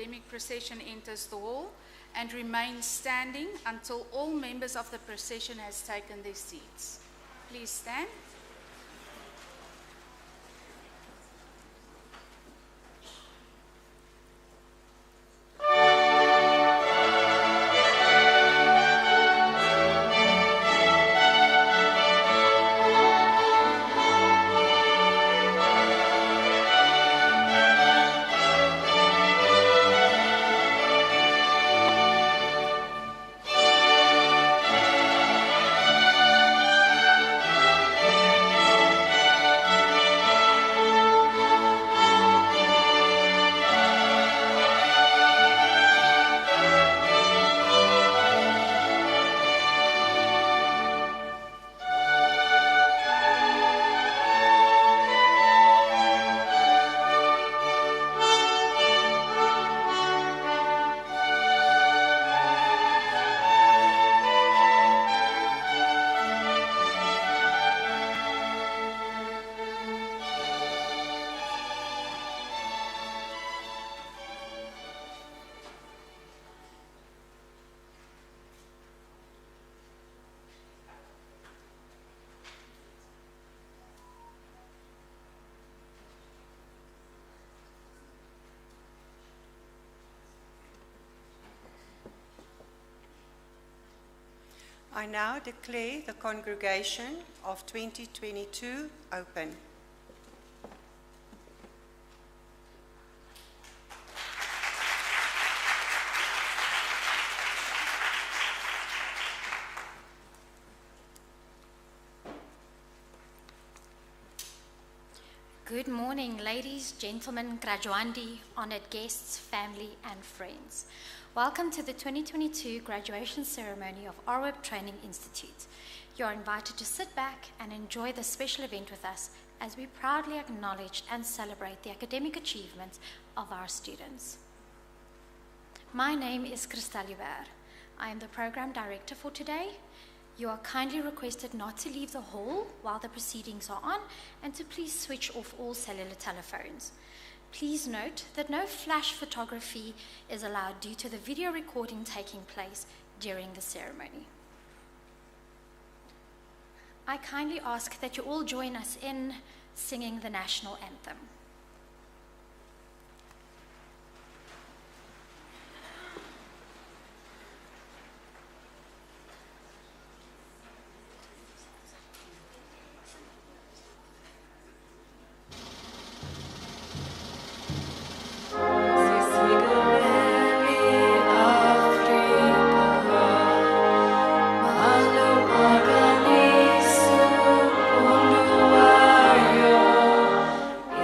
academic procession enters the hall and remain standing until all members of the procession has taken their seats. Please stand. I now declare the congregation of 2022 open. Good morning, ladies, gentlemen, graduandi, honored guests, family, and friends. Welcome to the 2022 graduation ceremony of Arwyp Training Institute. You are invited to sit back and enjoy this special event with us as we proudly acknowledge and celebrate the academic achievements of our students. My name is Christel Huber. I am the program director for today. You are kindly requested not to leave the hall while the proceedings are on and to please switch off all cellular telephones. Please note that no flash photography is allowed due to the video recording taking place during the ceremony. I kindly ask that you all join us in singing the national anthem.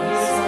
Is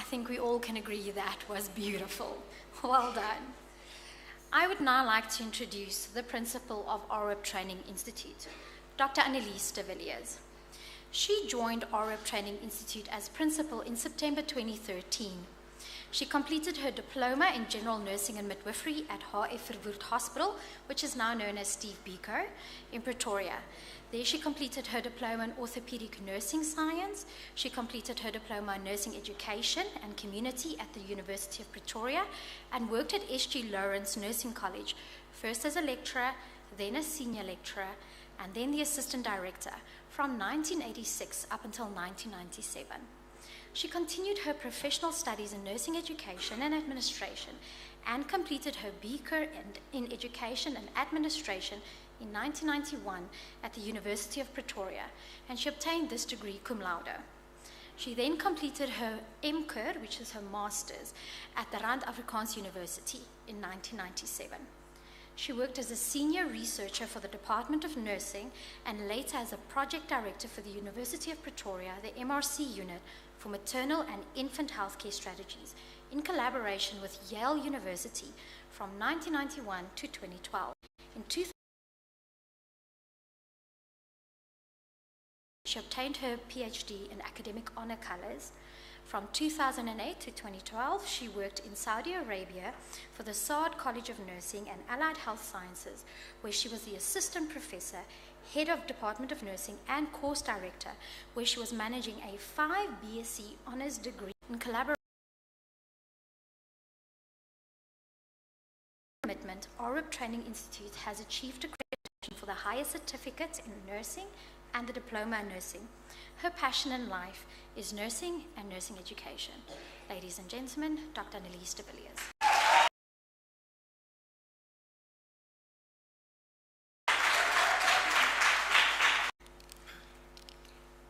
think we all can agree that was beautiful. Well done. I would now like to introduce the principal of Arwyp Training Institute, Dr. Annelies de Villiers. She joined Arwyp Training Institute as principal in September 2013. She completed her diploma in general nursing and midwifery at HF Verwoerd Hospital, which is now known as Steve Biko, in Pretoria. There she completed her diploma in orthopedic nursing science. She completed her diploma in nursing education and community at the University of Pretoria and worked at SG Lawrence Nursing College, first as a lecturer, then a senior lecturer, and then the assistant director from 1986 up until 1997. She continued her professional studies in nursing education and administration and completed her BCom in education and administration in 1991 at the University of Pretoria, and she obtained this degree cum laude. She then completed her MCur, which is her master's, at the Rand Afrikaans University in 1997. She worked as a senior researcher for the Department of Nursing and later as a project director for the University of Pretoria, the MRC unit for maternal and infant healthcare strategies, in collaboration with Yale University from 1991 to 2012. In 2000, she obtained her PhD in academic honor colors. From 2008 to 2012, she worked in Saudi Arabia for the Saud College of Nursing and Allied Health Sciences, where she was the assistant professor, head of Department of Nursing, and course director, where she was managing a 5 BSc honors degree in collaboration. Commitment, Arwyp Training Institute has achieved accreditation for the highest certificate in nursing and the diploma in nursing. Her passion in life is nursing and nursing education. Ladies and gentlemen, Dr. Annelies de Villiers.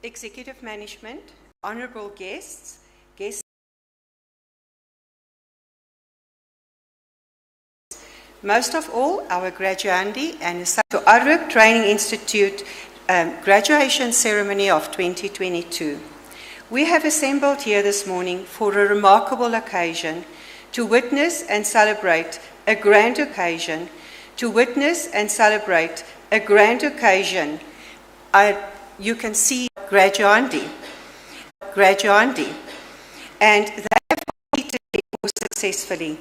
Executive Management, honorable guests, most of all, our graduandi and the Arwyp Training Institute graduation ceremony of 2022. We have assembled here this morning for a remarkable occasion to witness and celebrate a grand occasion, you can see graduandi, and they have completed their course successfully.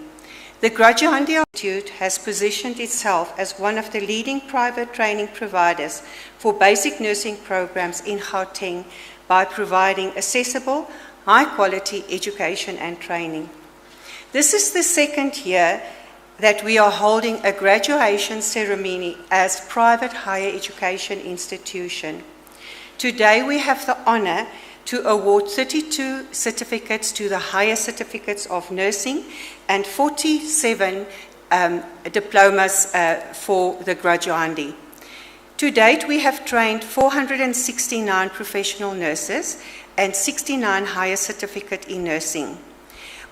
The Graduandi Institute has positioned itself as one of the leading private training providers for basic nursing programs in Gauteng by providing accessible, high-quality education and training. This is the second year that we are holding a graduation ceremony as private higher education institution. Today we have the honor to award 32 certificates to the higher certificates of nursing and 47 diplomas for the graduandi. To date, we have trained 469 professional nurses and 69 higher certificate in nursing.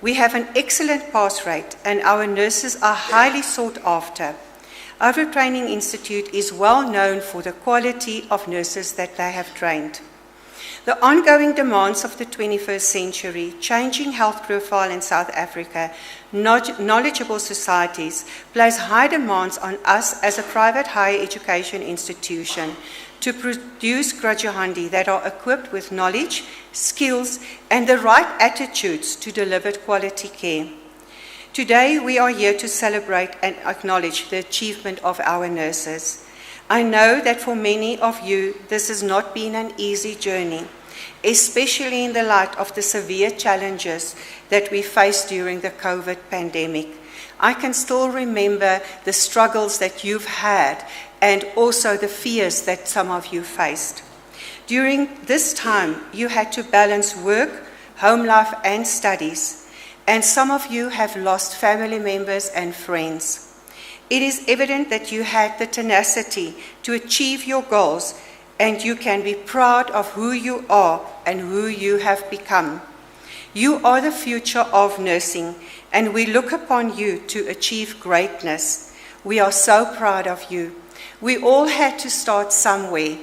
We have an excellent pass rate and our nurses are highly sought after. Arwyp Training Institute is well known for the quality of nurses that they have trained. The ongoing demands of the 21st century, changing health profile in South Africa, knowledgeable societies, place high demands on us as a private higher education institution to produce graduandi that are equipped with knowledge, skills, and the right attitudes to deliver quality care. Today, we are here to celebrate and acknowledge the achievement of our nurses. I know that for many of you, this has not been an easy journey, especially in the light of the severe challenges that we faced during the COVID pandemic. I can still remember the struggles that you've had and also the fears that some of you faced. During this time, you had to balance work, home life, and studies, and some of you have lost family members and friends. It is evident that you had the tenacity to achieve your goals, and you can be proud of who you are and who you have become. You are the future of nursing, and we look upon you to achieve greatness. We are so proud of you. We all had to start somewhere,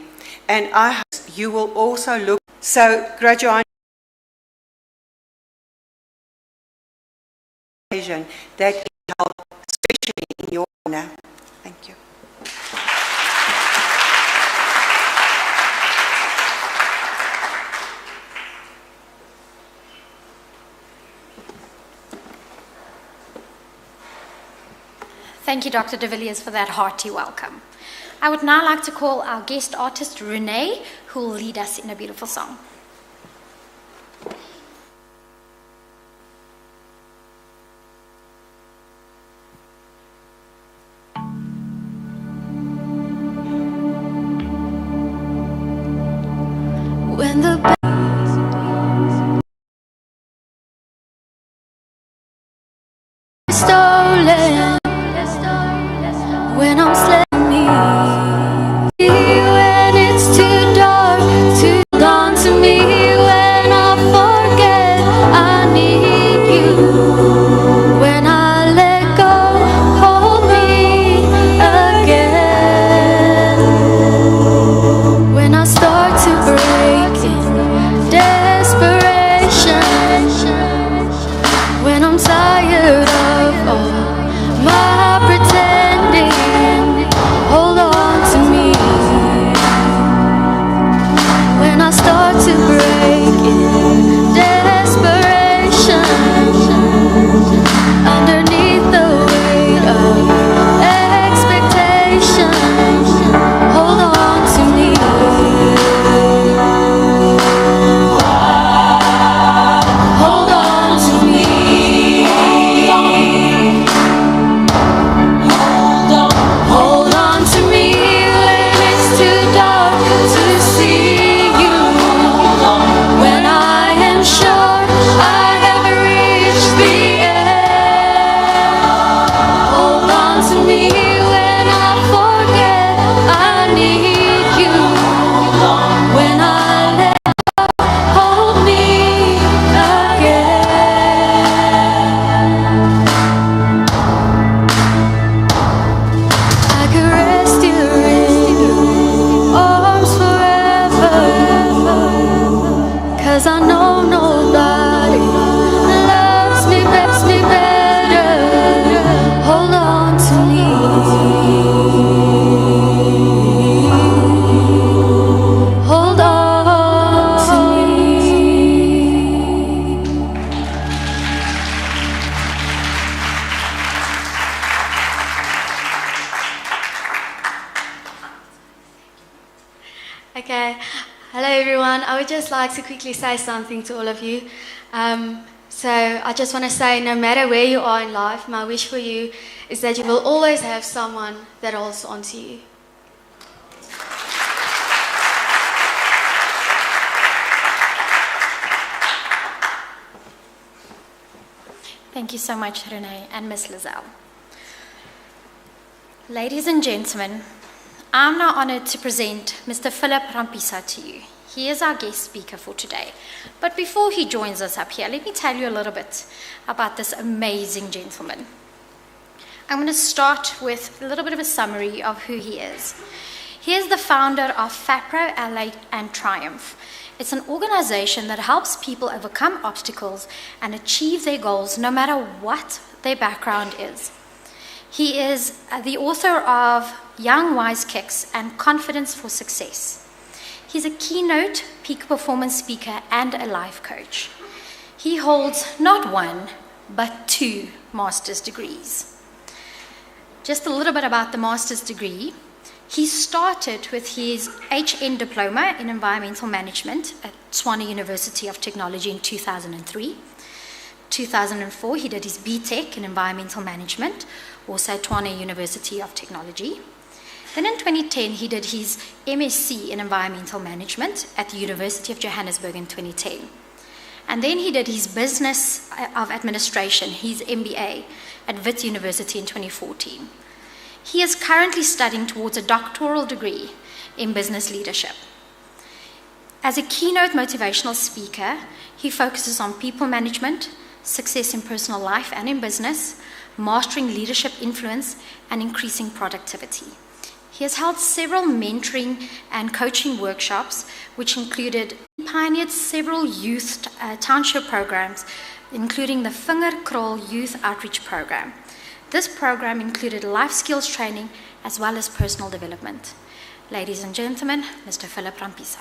and I hope you will also look. So, graduate. occasion that is held especially in your honor. Thank you. Thank you, Dr. de Villiers, for that hearty welcome. I would now like to call our guest artist, Renee, who will lead us in a beautiful song. When the stolen, when I'm sleeping, when it's too dark to hold on to me, when I forget I need you, when I let go, hold me again, when I start to break in desperation, when I'm tired of all my pretending, hold on to me. When I start to break in desperation, underneath the weight of expectation, hold on to me. Hold on to me. Hold on to me when it's too dark to see you, when I am sure I have reached the end. Hold on to me when I forget I need you, when I let go, hold me again. I could rest here in your arms forever, 'cause I know nobody loves me better. Hold on to me. Hold on to me. Okay, hello everyone. I would just like to quickly say something to all of you. So I just want to say, no matter where you are in life, my wish for you is that you will always have someone that holds on to you. Thank you so much, Renee and Miss Lizelle. Ladies and gentlemen, I'm now honored to present Mr. Philip Rampisa to you. He is our guest speaker for today. But before he joins us up here, let me tell you a little bit about this amazing gentleman. I'm going to start with a little bit of a summary of who he is. He is the founder of FAPRO, Elate, and Triumph. It's an organization that helps people overcome obstacles and achieve their goals no matter what their background is. He is the author of Young Wise Kicks and Confidence for Success. He's a Keynote peak performance speaker and a life coach. He holds not one, but 2 master's degrees. Just a little bit about the master's degree. He started with his HN diploma in environmental management at Tshwane University of Technology in 2003. 2004, he did his BTech in environmental management, also at Tshwane University of Technology. Then in 2010, he did his MSc in environmental management at the University of Johannesburg in 2010. And then he did his business of administration, his MBA, at Wits University in 2014. He is currently studying towards a doctoral degree in business leadership. As a keynote motivational speaker, he focuses on people management, success in personal life and in business, mastering leadership influence, and increasing productivity. He has held several mentoring and coaching workshops, which included pioneered several youth township programs including the Vingerkrol Youth Outreach Program. This program included life skills training as well as personal development. Ladies and gentlemen, Mr. Philip Rampisa.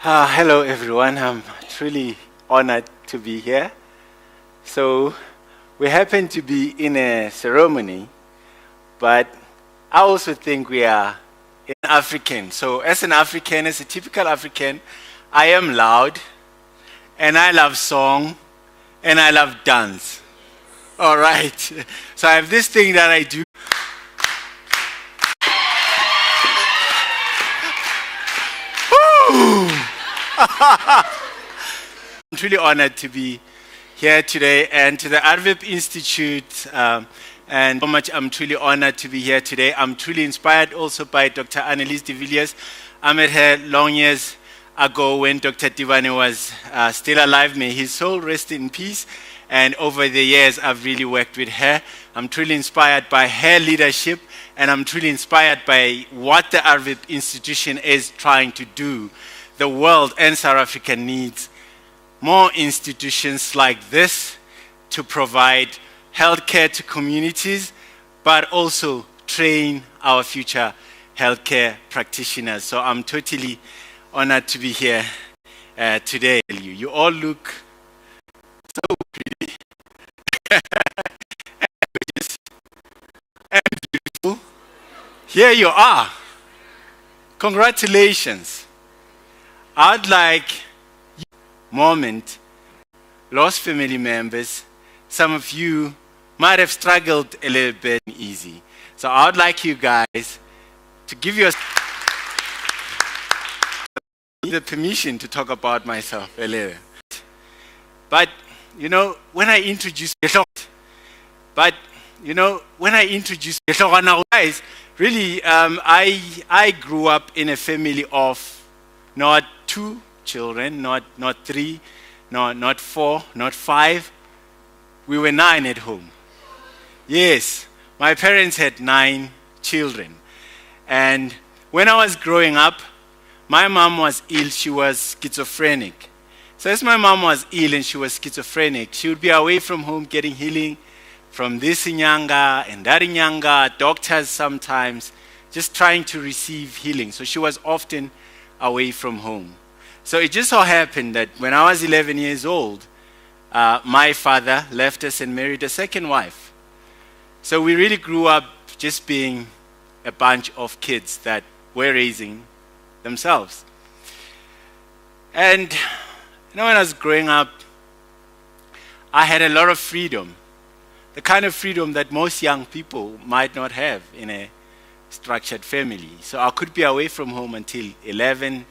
Hello everyone, I'm truly honored to be here. So we happen to be in a ceremony, but I also think we are an African. So as an African, as a typical African, I am loud, and I love song, and I love dance. All right, so I have this thing that I do. I'm truly honored to be here today, and to the Arwyp Institute, and so much I'm truly honored to be here today. I'm truly inspired also by Dr. Annelies de Villiers. I met her long years ago when Dr. Tivane was still alive. May his soul rest in peace. And over the years, I've really worked with her. I'm truly inspired by her leadership, and I'm truly inspired by what the Arwyp institution is trying to do. The world and South Africa needs more institutions like this to provide healthcare to communities, but also train our future healthcare practitioners. So I'm totally honored to be here today. You all look so pretty and beautiful. Here you are. Congratulations. I'd like moment, lost family members. Some of you might have struggled a little bit easy. So I would like you guys to give you the permission to talk about myself a little. But you know, when I introduce guys, really, I grew up in a family of not 2 children, not 3, not 4, not 5. We were 9 at home. Yes, my parents had 9 children. And when I was growing up, my mom was ill. She was schizophrenic. So as my mom was ill and she was schizophrenic, she would be away from home getting healing from this inyanga and that inyanga, doctors sometimes, just trying to receive healing. So she was often away from home. So it just so happened that when I was 11 years old, my father left us and married a second wife. So we really grew up just being a bunch of kids that were raising themselves. And you know, when I was growing up, I had a lot of freedom. The kind of freedom that most young people might not have in a structured family. So I could be away from home until 11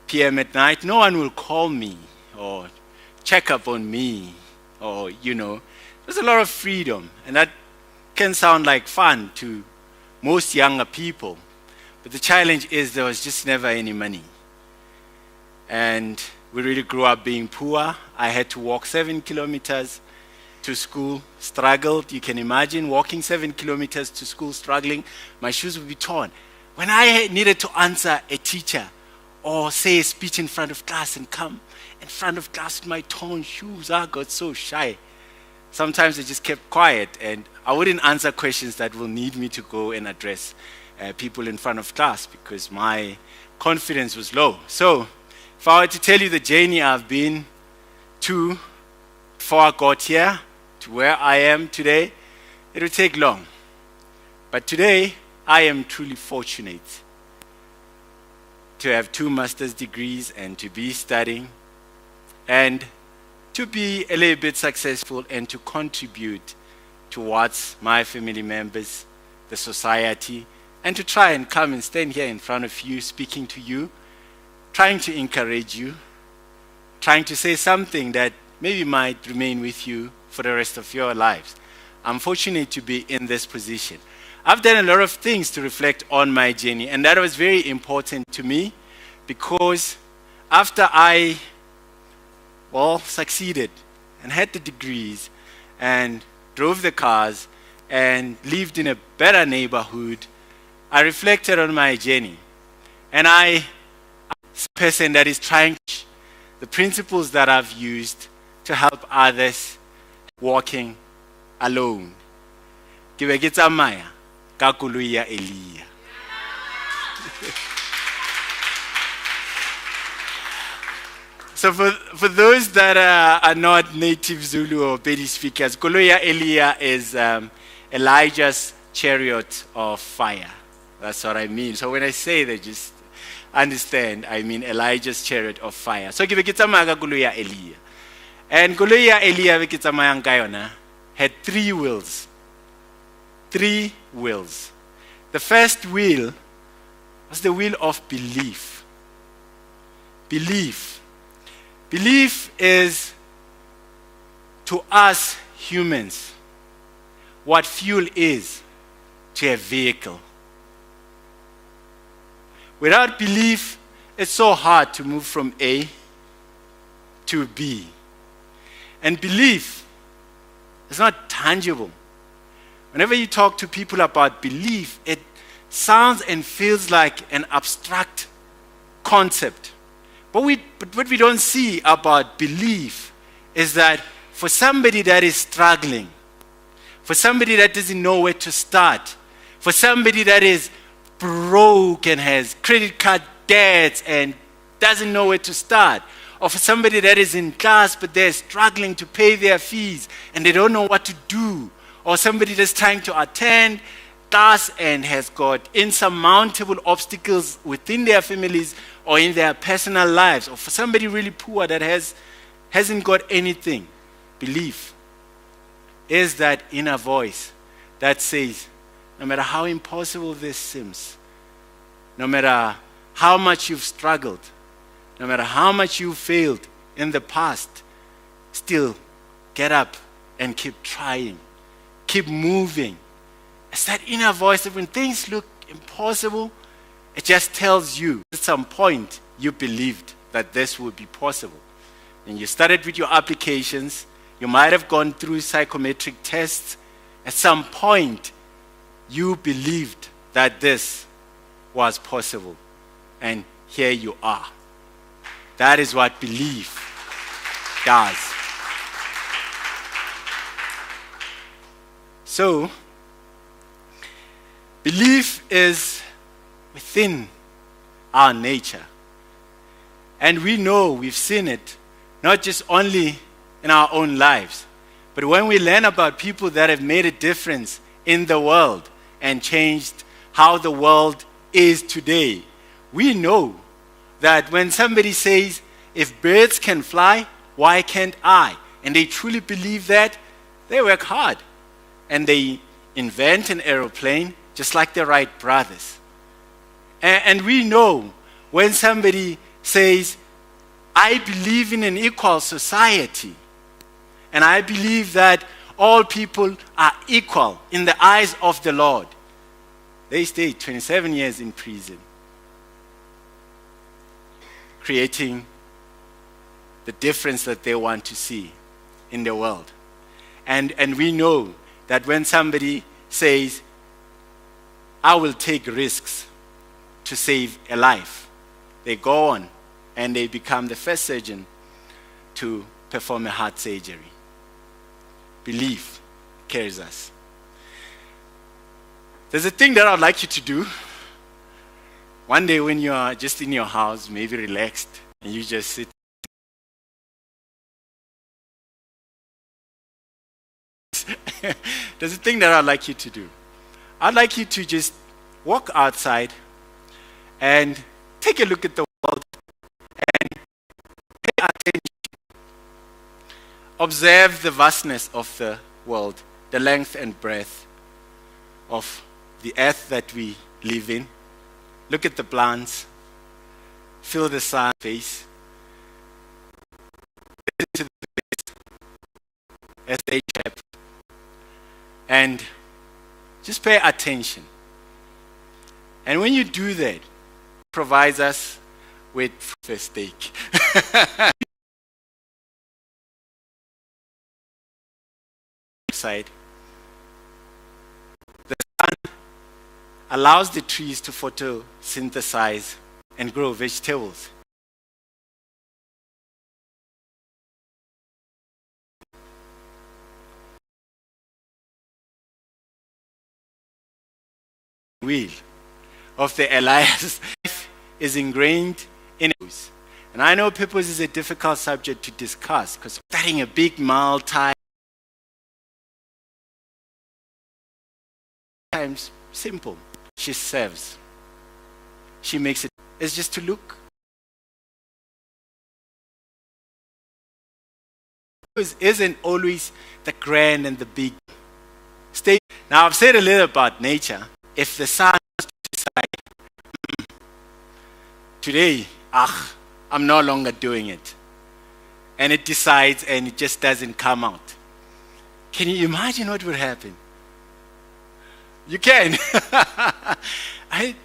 p.m. at night. No one will call me or check up on me, or, you know, there's a lot of freedom. And that can sound like fun to most younger people. But the challenge is there was just never any money. And we really grew up being poor. I had to walk 7 kilometers to school, struggled. You can imagine walking 7 kilometers to school, struggling. My shoes would be torn. When I needed to answer a teacher or say a speech in front of class and come in front of class with my torn shoes, I got so shy. Sometimes I just kept quiet, and I wouldn't answer questions that will need me to go and address people in front of class because my confidence was low. So if I were to tell you the journey I've been to before I got here to where I am today, it would take long. But today, I am truly fortunate to have 2 master's degrees and to be studying and to be a little bit successful and to contribute towards my family members, the society, and to try and come and stand here in front of you, speaking to you, trying to encourage you, trying to say something that maybe might remain with you for the rest of your lives. I'm fortunate to be in this position. I've done a lot of things to reflect on my journey, and that was very important to me because after I, succeeded and had the degrees and drove the cars and lived in a better neighborhood, I reflected on my journey. And I'm a person that is trying to teach the principles that I've used to help others walking alone. Ke be ke tsamaya ka koloi ya Elia. So for those that are not native Zulu or Pedi speakers, koloi ya Elia is Elijah's chariot of fire. That's what I mean. So when I say that, just understand, I mean Elijah's chariot of fire. So ke be ke tsamaya ka koloi ya Elia. And koloi ya Elia be ke tsamayang ka yona had 3 wheels. 3 wheels. The first wheel was the wheel of belief. Belief. Belief is, to us humans, what fuel is to a vehicle. Without belief, it's so hard to move from A to B. And belief is not tangible. Whenever you talk to people about belief, it sounds and feels like an abstract concept. But what we don't see about belief is that for somebody that is struggling, for somebody that doesn't know where to start, for somebody that is broke and has credit card debts and doesn't know where to start, or for somebody that is in class but they're struggling to pay their fees and they don't know what to do, or somebody that's trying to attend class and has got insurmountable obstacles within their families or in their personal lives, or for somebody really poor that hasn't got anything. Belief is that inner voice that says, no matter how impossible this seems, no matter how much you've struggled, no matter how much you failed in the past, still get up and keep trying, keep moving. It's that inner voice that when things look impossible, it just tells you at some point you believed that this would be possible. And you started with your applications, you might have gone through psychometric tests. At some point, you believed that this was possible. And here you are. That is what belief does. So, belief is within our nature. And we know, we've seen it, not just only in our own lives, but when we learn about people that have made a difference in the world and changed how the world is today, we know that when somebody says, if birds can fly, why can't I? And they truly believe that, they work hard. And they invent an aeroplane just like the Wright brothers. And we know when somebody says, I believe in an equal society, and I believe that all people are equal in the eyes of the Lord, they stayed 27 years in prison, creating the difference that they want to see in the world. And we know that when somebody says, I will take risks to save a life, they go on and they become the first surgeon to perform a heart surgery. Belief carries us. There's a thing that I'd like you to do. One day when you are just in your house, maybe relaxed, and you just sit. There's a thing that I'd like you to do. I'd like you to just walk outside and take a look at the world and pay attention. Observe the vastness of the world, the length and breadth of the earth that we live in. Look at the plants. Feel the sun's face. Listen to the birds as they chirp. And just pay attention. And when you do that, it provides us with first steak. Side. The sun allows the trees to photosynthesize and grow vegetables. Wheel of the alliance is ingrained in us. And I know purpose is a difficult subject to discuss because starting a big multi times simple. She serves. She makes it. It's just to look. Purpose isn't always the grand and the big state. Now I've said a little about nature. If the sun decides today, I'm no longer doing it, and it decides and it just doesn't come out, can you imagine what would happen? You can. It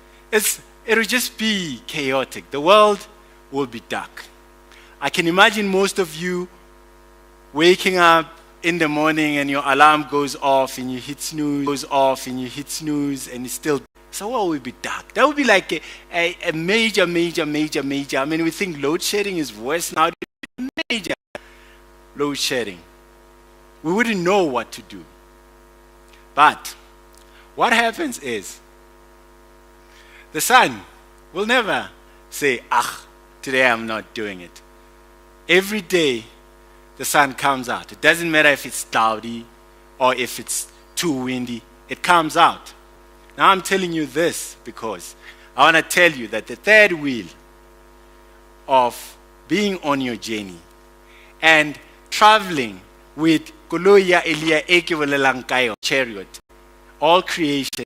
would just be chaotic. The world will be dark. I can imagine most of you waking up in the morning and your alarm goes off and you hit snooze, and it's still, so what will be dark? That would be like a major. I mean, we think load shedding is worse now. Major load shedding. We wouldn't know what to do. But what happens is the sun will never say, today I'm not doing it. Every day the sun comes out. It doesn't matter if it's cloudy or if it's too windy. It comes out. Now I'm telling you this because I want to tell you that the third wheel of being on your journey and traveling with Koloya Elia Ekevelelankayo chariot, all creation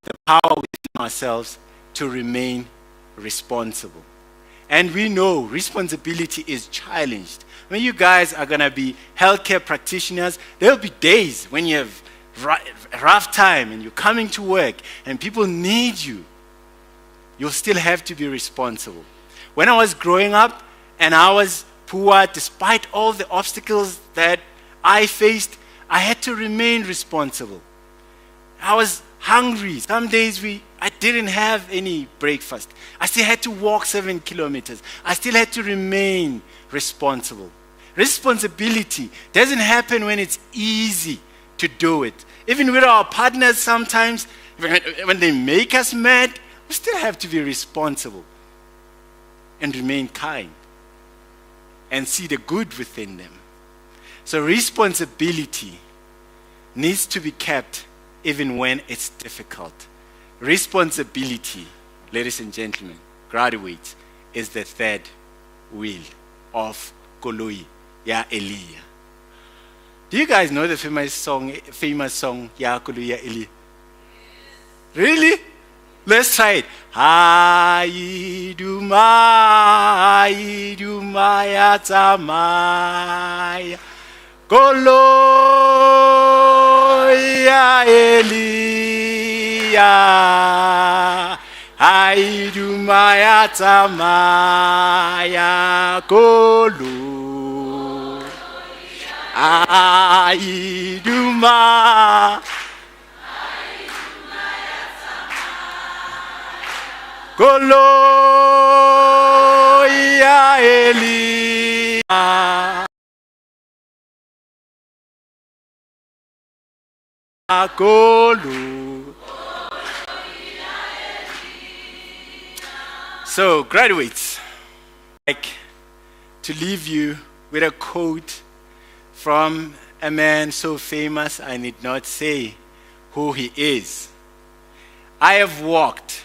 the power within ourselves to remain responsible. And we know responsibility is challenged. When you guys are going to be healthcare practitioners, there will be days when you have a rough time and you're coming to work and people need you. You'll still have to be responsible. When I was growing up and I was poor, despite all the obstacles that I faced, I had to remain responsible. I was hungry. Some days I didn't have any breakfast. I still had to walk 7 kilometers. I still had to remain responsible. Responsibility doesn't happen when it's easy to do it. Even with our partners sometimes, when they make us mad, we still have to be responsible and remain kind and see the good within them. So responsibility needs to be kept even when it's difficult. Responsibility, ladies and gentlemen, graduates, is the third wheel of Koloi Ya Elia. Do you guys know the famous song Ya Koloi Ya Elia? Really? Let's try it. Haiduma ya tamaya Koloi Ya Elia. Haiduma ya tamaya Koloi. Haiduma. Koloi Ya Elia. So, graduates, I'd like to leave you with a quote from a man so famous I need not say who he is. I have walked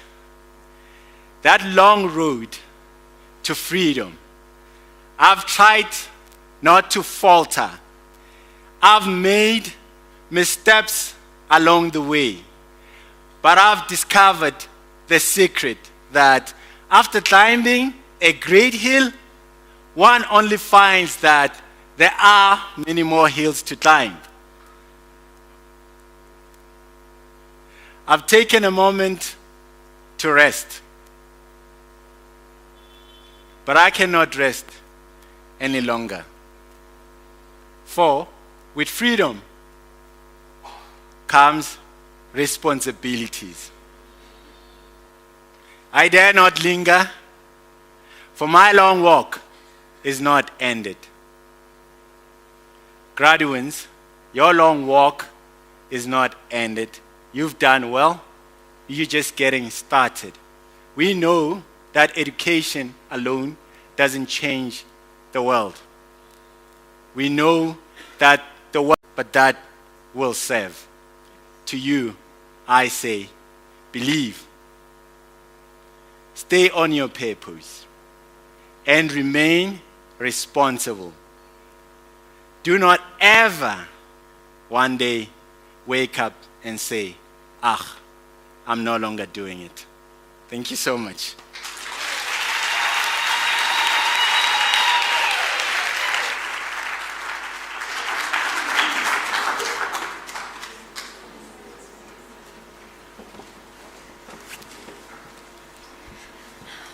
that long road to freedom. I've tried not to falter. I've made missteps along the way. But I've discovered the secret that after climbing a great hill, one only finds that there are many more hills to climb. I've taken a moment to rest. But I cannot rest any longer. For with freedom comes responsibilities. I dare not linger, for my long walk is not ended. Graduates, your long walk is not ended. You've done well. You're just getting started. We know that education alone doesn't change the world. We know that the world, but that will serve. To you, I say, believe. Stay on your purpose and remain responsible. Do not ever one day wake up and say, I'm no longer doing it. Thank you so much.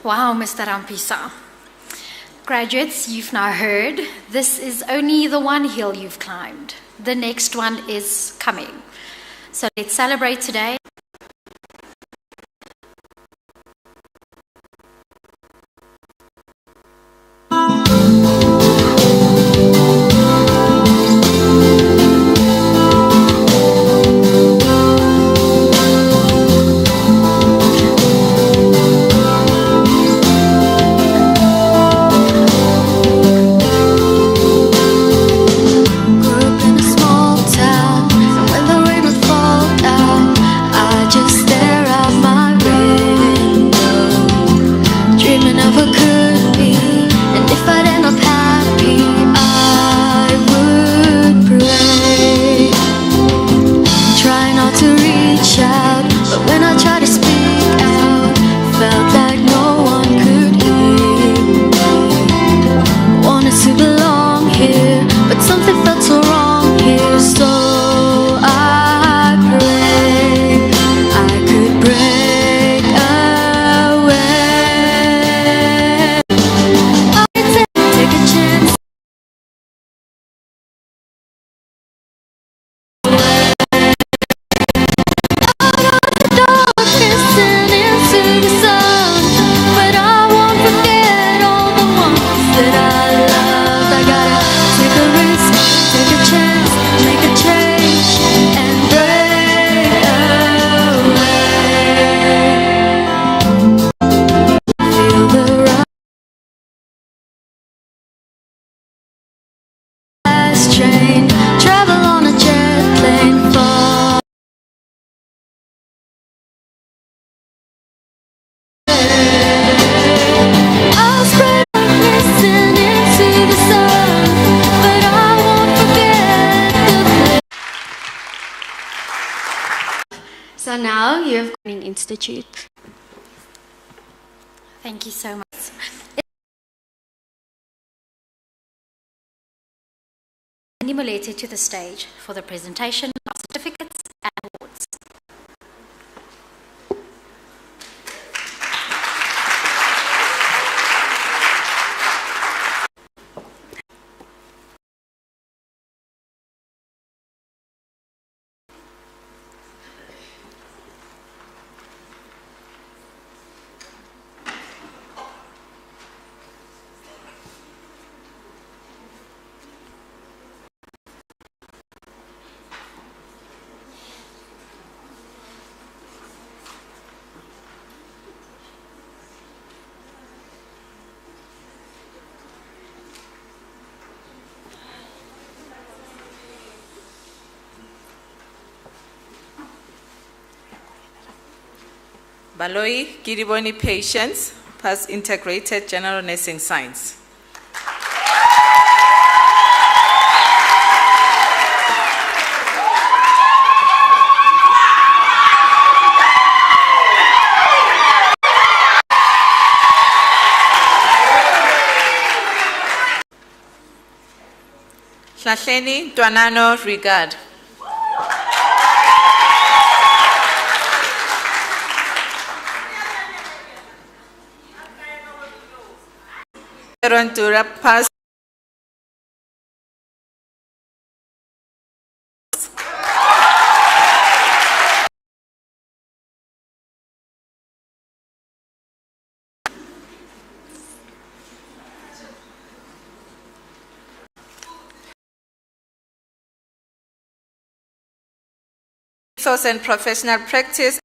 Wow, Mr. Rampisa. Graduates, you've now heard, this is only the one hill you've climbed. The next one is coming. So let's celebrate today. So now you have Training Institute. Thank you so much. Emulated to the stage for the presentation of certificates and awards. Baloi Giriboni Patience, past integrated general nursing science. Hlahleni Twanano Regard. To pass ethos and professional practice.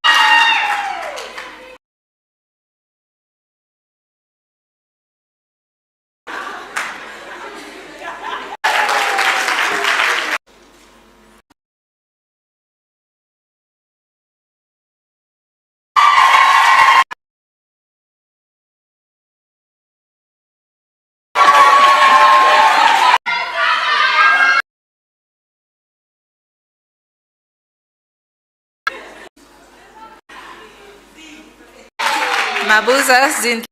Mabuza Zin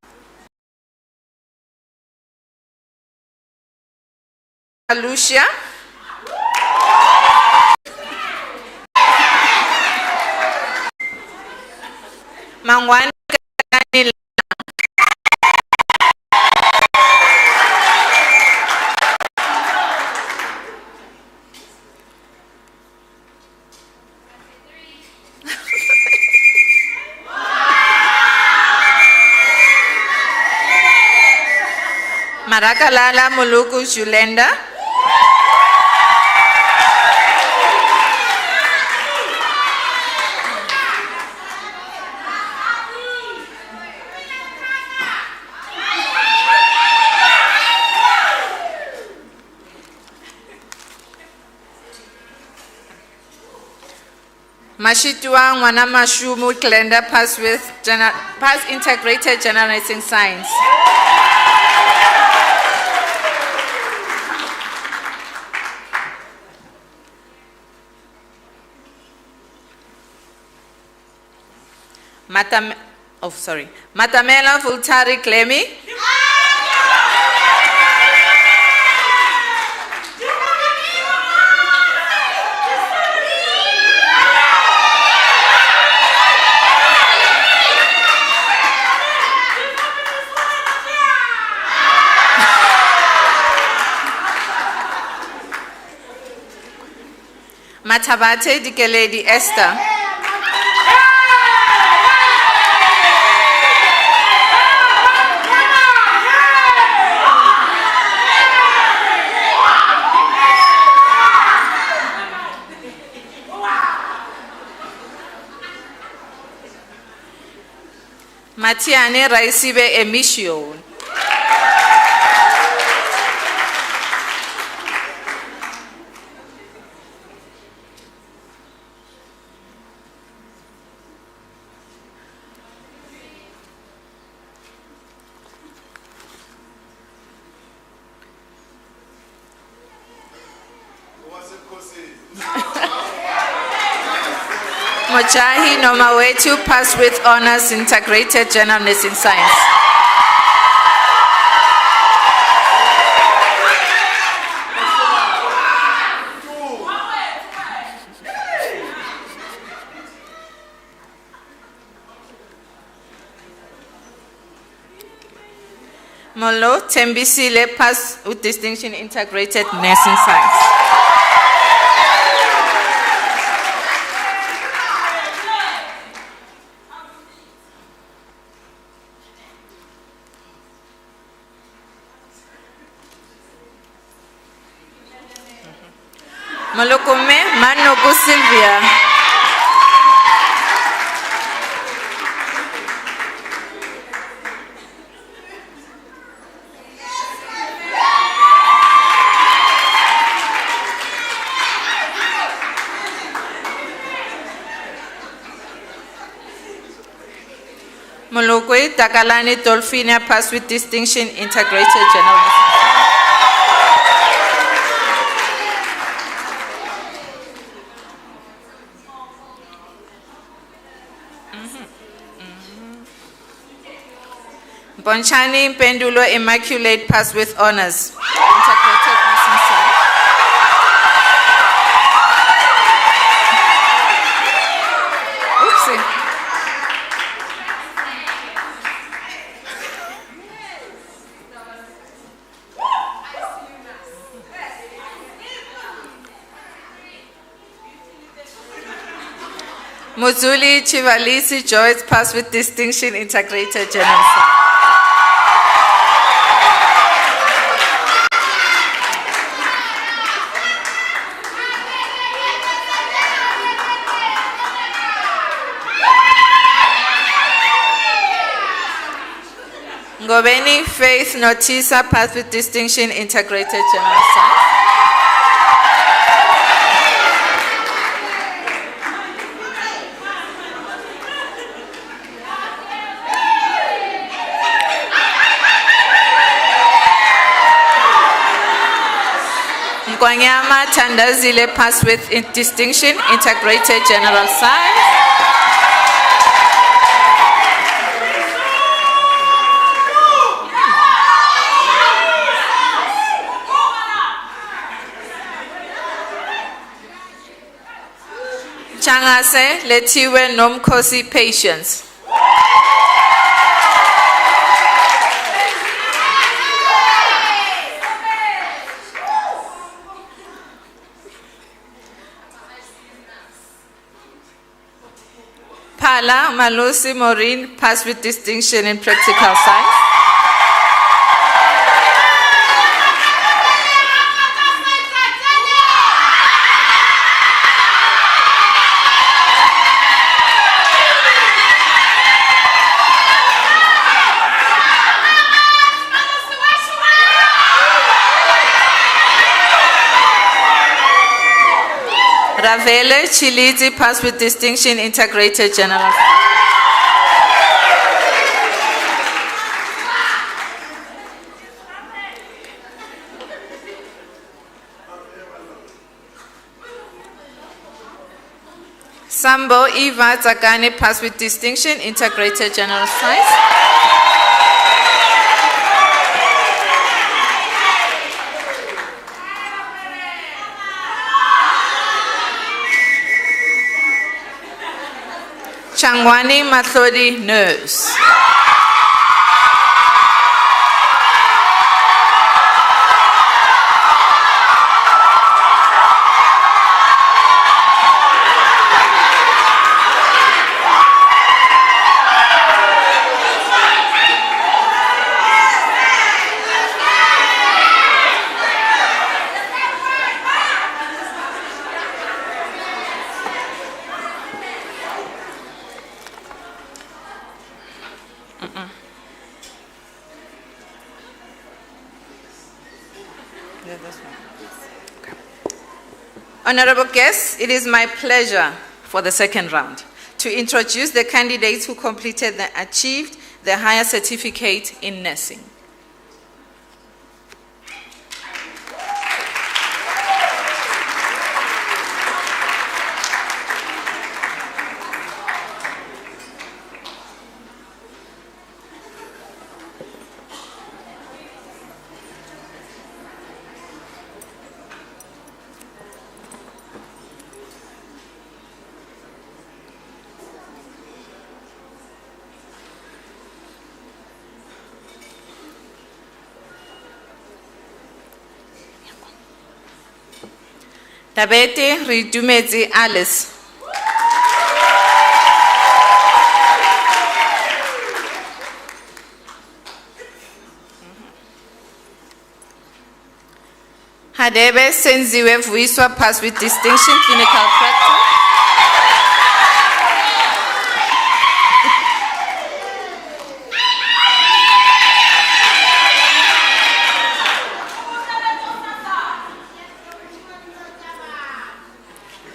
Lucia. Mangwani Kanila. Marakalala Muluku Julenda. Mashitwa Mwana Mashumu Klenda pass integrated general nursing science. Matamela Vultari Clemi. Matabate Dikeledi Esther. Matiane Raisibe Emission. Mochahi Nomawetu passed with honors integrated general nursing science. Molo Tembisile passed with distinction integrated nursing science. Malokume Manoku Sylvia. Molokwe Takalani Dolphina passed with distinction integrated general nursing. Bonchani Pendulo Immaculate passed with honors. Integrated nursing science. Oopsie. Muzuli Chivalisi Joyce passed with distinction integrated general science. Ngobeni Faith Notisa, passed with distinction, integrated general science. Kwanyama Tandazile, passed with distinction, integrated general science. Changase Letiwe Nomkosi, patience. Pala Malusi Maureen, passed with distinction in practical science. Ravele Chilizi, passed with distinction, integrated general. Sambo Eva Zagani, passed with distinction, integrated general science. Changwani Mathodi, nurse. Honorable guests, it is my pleasure for the second round to introduce the candidates who completed and achieved the higher certificate in nursing. Tabete Ridumezi Alice. Hadebe Senziwe Vuiswa, passed with distinction, clinical practice.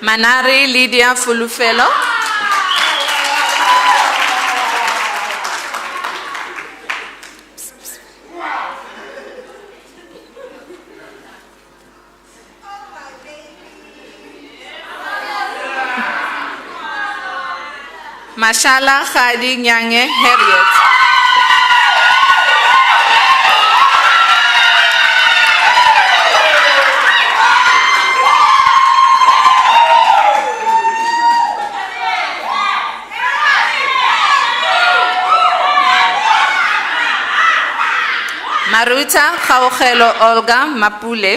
Manari Lydia Fulufelo. Mashallah Khadi Nyange Harriet. Maruta Khawkhelo Olga Mapule.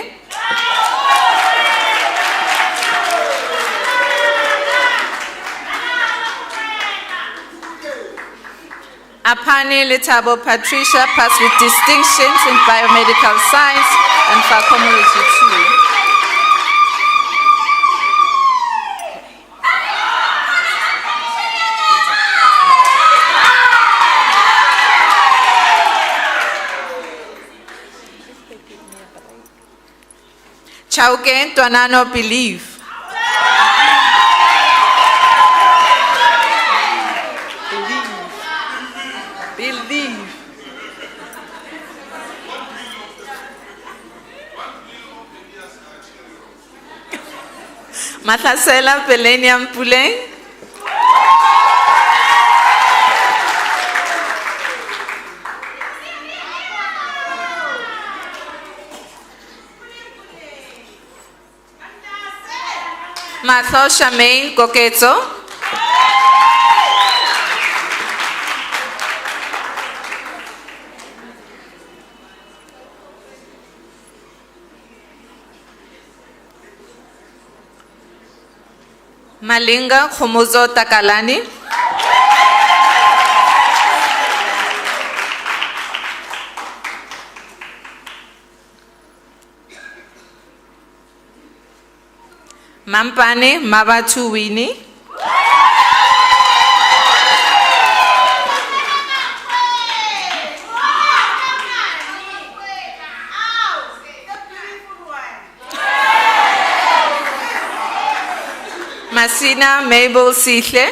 Apani Letabo Patricia, passed with distinctions in biomedical science and pharmacology too. Chauke Twanano Believe. Believe. Matlasela Pelenium Puleng. Matho Shamaine Koketso. Malinga Khomozo Takalani. Mampane Mabatu Winnie. Masina Mabel Sihle.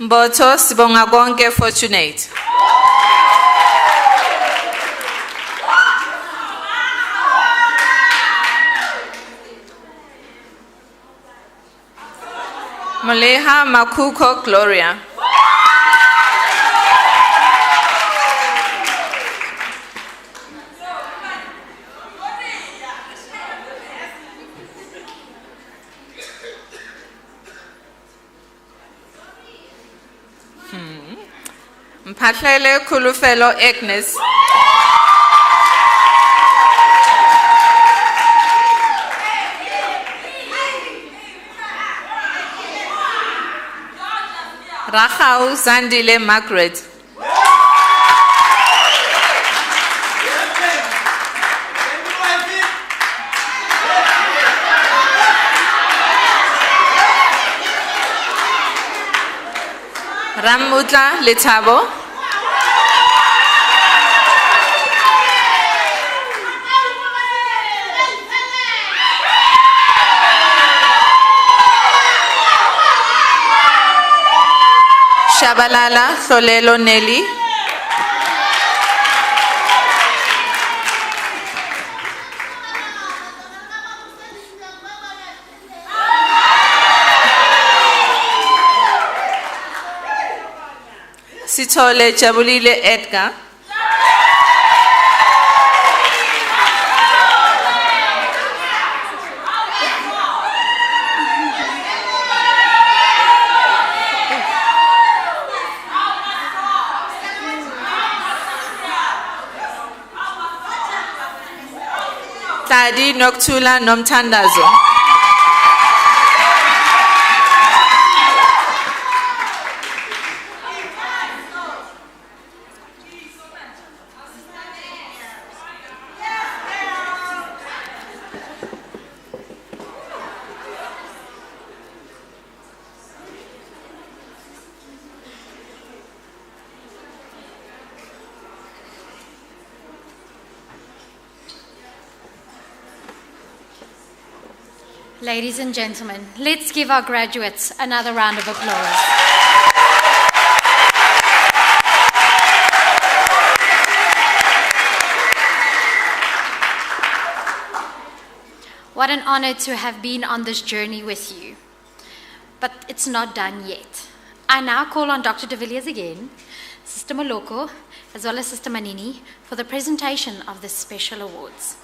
Mboto Sibongagonke Fortunate. Moleha Makuko Gloria. Mpahlele Kulufelo Agnes. Rachau Zandile Margaret. Ramutla Letabo. Shabalala Solelo Nelly. Sithole Jabulile Edgar. Tadi Noctula Nomtandazo. Ladies and gentlemen, let's give our graduates another round of applause. What an honor to have been on this journey with you. But it's not done yet. I now call on Dr. de Villiers again, Sister Moloko, as well as Sister Manini, for the presentation of this special awards.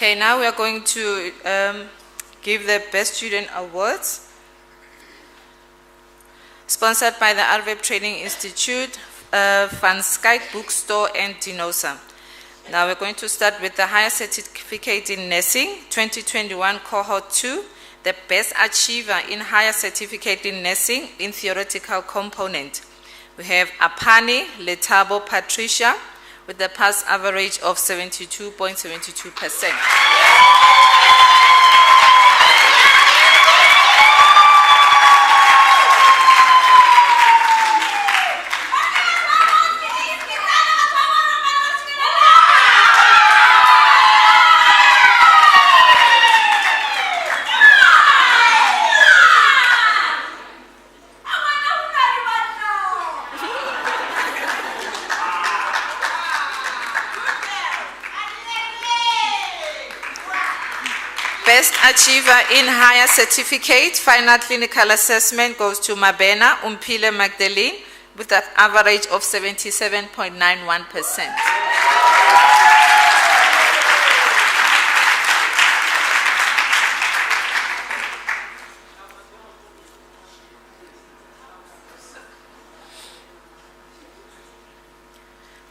Okay, now we are going to give the Best Student Awards, sponsored by the Arwyp Training Institute, Van Skyke Bookstore, and Dinosa. Now we're going to start with the Higher Certificate in Nursing, 2021 Cohort 2, the Best Achiever in Higher Certificate in Nursing in Theoretical Component. We have Apani Letabo Patricia, with the pass average of 72.72%. Best Achiever in Higher Certificate, Final Clinical Assessment goes to Mabena Umpile Magdalene with an average of 77.91%.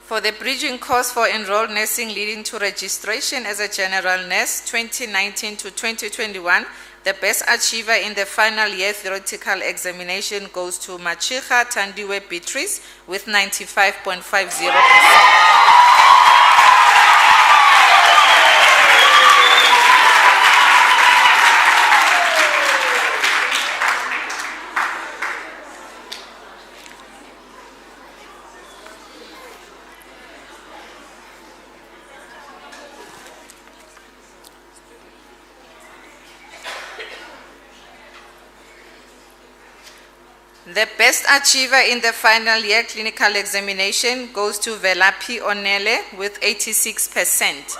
For the bridging course for enrolled nursing leading to registration as a general nurse 2019 to 2021, the best achiever in the final year theoretical examination goes to Machicha Tandiwe Beatrice with 95.50%. The best achiever in the final year clinical examination goes to Velapi Onele with 86%.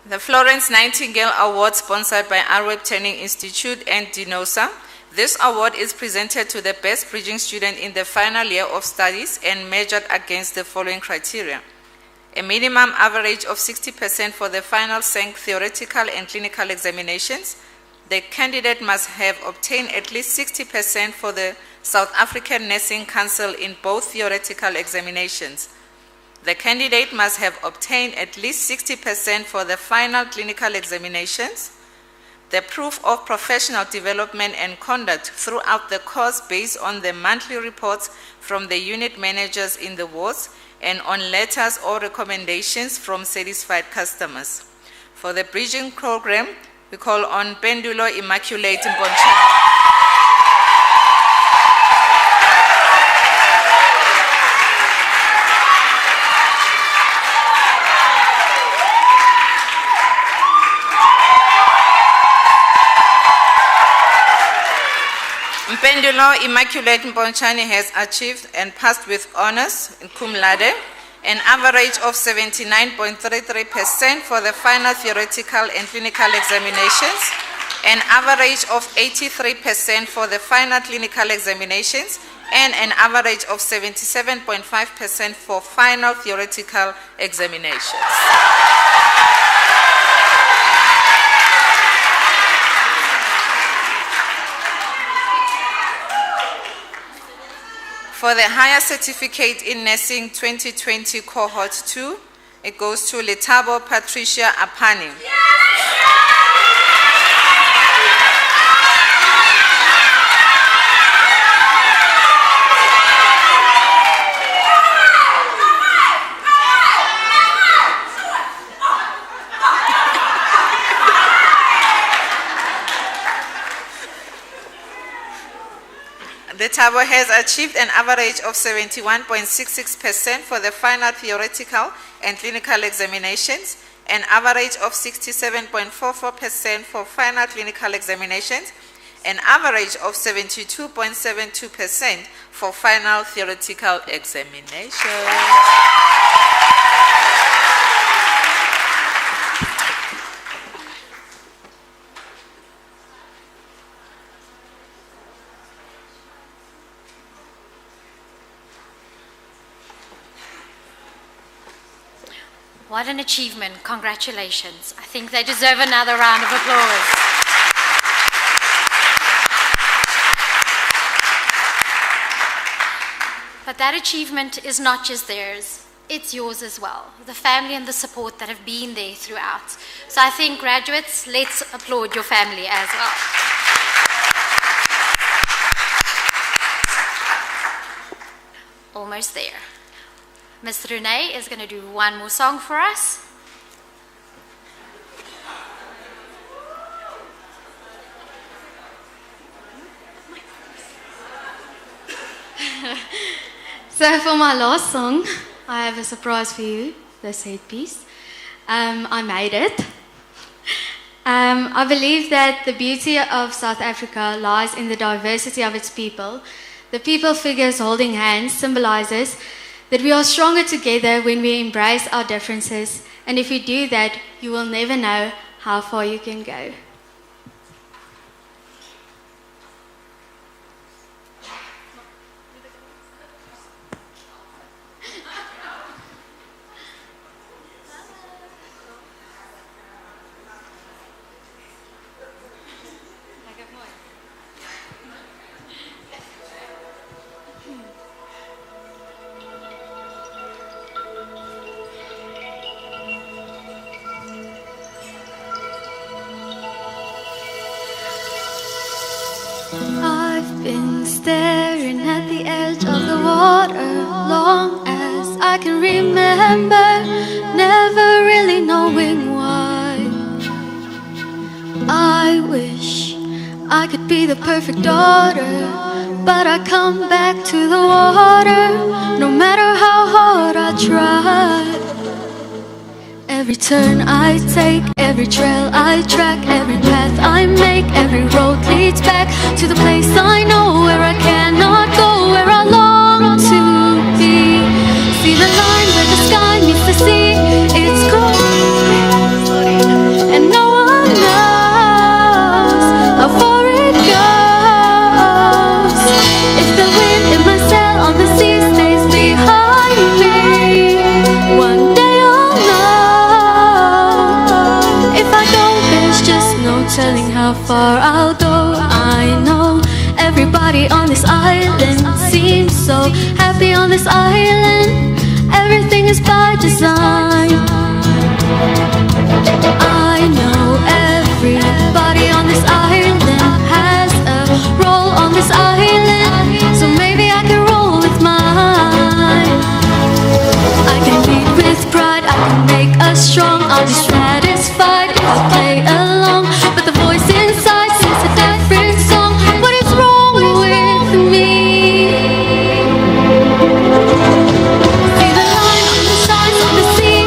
The Florence Nightingale Award, sponsored by Arwyp Training Institute and Dinosa. This award is presented to the best bridging student in the final year of studies and measured against the following criteria: a minimum average of 60% for the final SENC theoretical and clinical examinations. The candidate must have obtained at least 60% for the South African Nursing Council in both theoretical examinations. The candidate must have obtained at least 60% for the final clinical examinations. The proof of professional development and conduct throughout the course based on the monthly reports from the unit managers in the wards and on letters or recommendations from satisfied customers. For the bridging program, we call on Pendulo Immaculate Mbonchana. Pendulo Immaculate Mbonchane has achieved and passed with honors in cum laude, an average of 79.33% for the final theoretical and clinical examinations, an average of 83% for the final clinical examinations, and an average of 77.5% for final theoretical examinations. For the higher certificate in nursing 2020 cohort 2, it goes to Letabo Patricia Apani. The Tabo has achieved an average of 71.66% for the final theoretical and clinical examinations, an average of 67.44% for final clinical examinations, an average of 72.72% for final theoretical examinations. What an achievement. Congratulations. I think they deserve another round of applause. But that achievement is not just theirs, it's yours as well. The family and the support that have been there throughout. So I think graduates, let's applaud your family as well. Almost there. Ms. Renee is going to do one more song for us. So for my last song, I have a surprise for you, the set piece. I made it. I believe that the beauty of South Africa lies in the diversity of its people. The people figures holding hands symbolizes that we are stronger together when we embrace our differences, and if you do that, you will never know how far you can go. I've been staring at the edge of the water long as I can remember, never really knowing why. I wish I could be the perfect daughter, but I come back to the water no matter how hard I try. Every turn I take, every trail I track, every path I make, every road leads back to the place I know where I cannot go, where I long to be. See the line where the sky meets the sea, it's cold, and no one knows how far it goes. If the wind in my sail on the sea stays behind me, one day I'll know. If I go, there's just no telling how far I'll go. I know everybody on this island seems so happy on this island. Everything is by design. I know everybody on this island has a role on this island, so maybe I can roll with mine. I can lead with pride, I can make us strong. I'll be satisfied if I play along, but the voice inside sings a different song. What is wrong with me? See the line on the signs on the sea,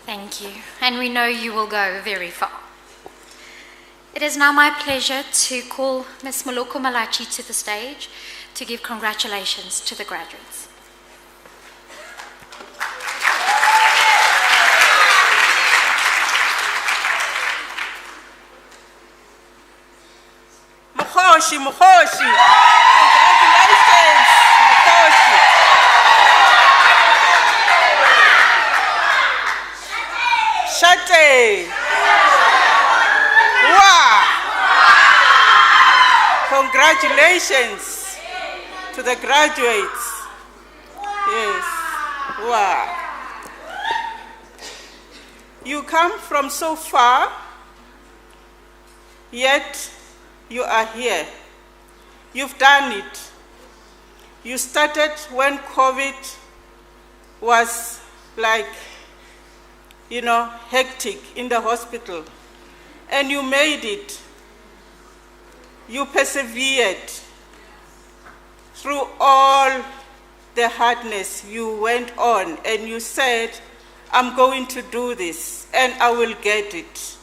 Thank you, and we know you will go very far. It is now my pleasure to call Ms. Moloko Malachi to the stage to give congratulations to the graduates. Mkhoshi, Mkhoshi. Congratulations, Mkhoshi. Shate. Wow. Congratulations to the graduates. Yes. Wow. You come from so far, yet you are here. You've done it. You started when COVID was like, hectic in the hospital. And you made it. You persevered. Through all the hardness, you went on and you said, I'm going to do this and I will get it.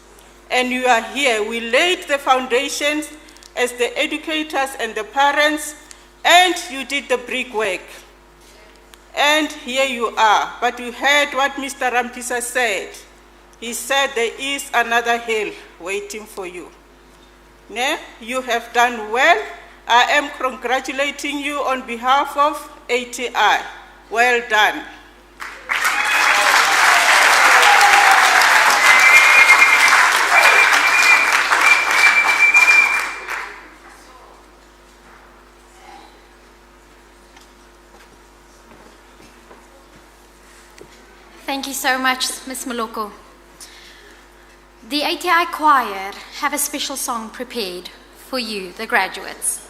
And you are here. We laid the foundations as the educators and the parents, and you did the brickwork. And here you are. But you heard what Mr. Ramtisa said. He said there is another hill waiting for you. You have done well. I am congratulating you on behalf of ATI. Well done. Thank you so much, Ms. Moloko. The ATI Choir have a special song prepared for you, the graduates.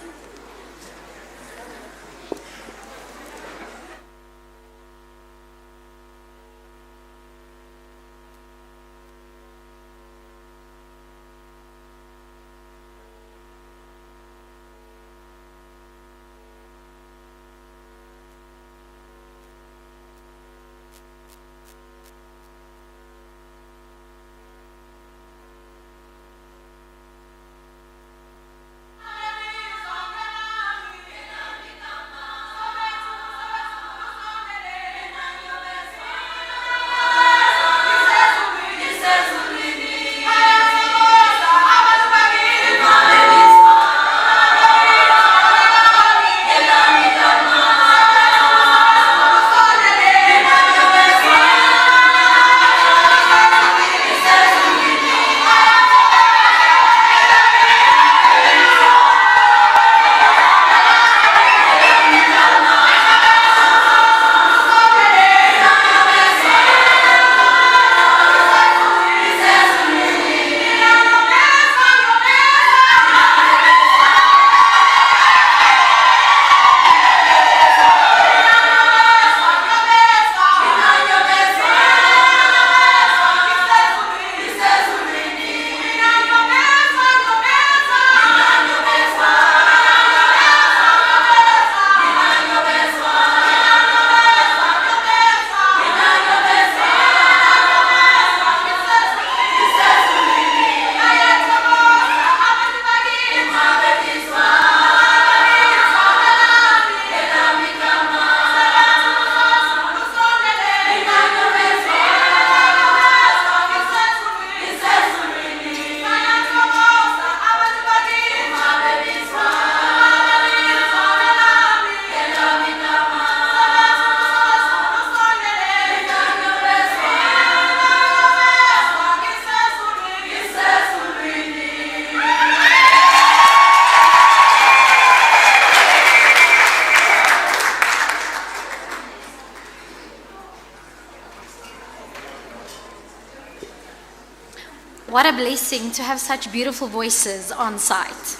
What a blessing to have such beautiful voices on site.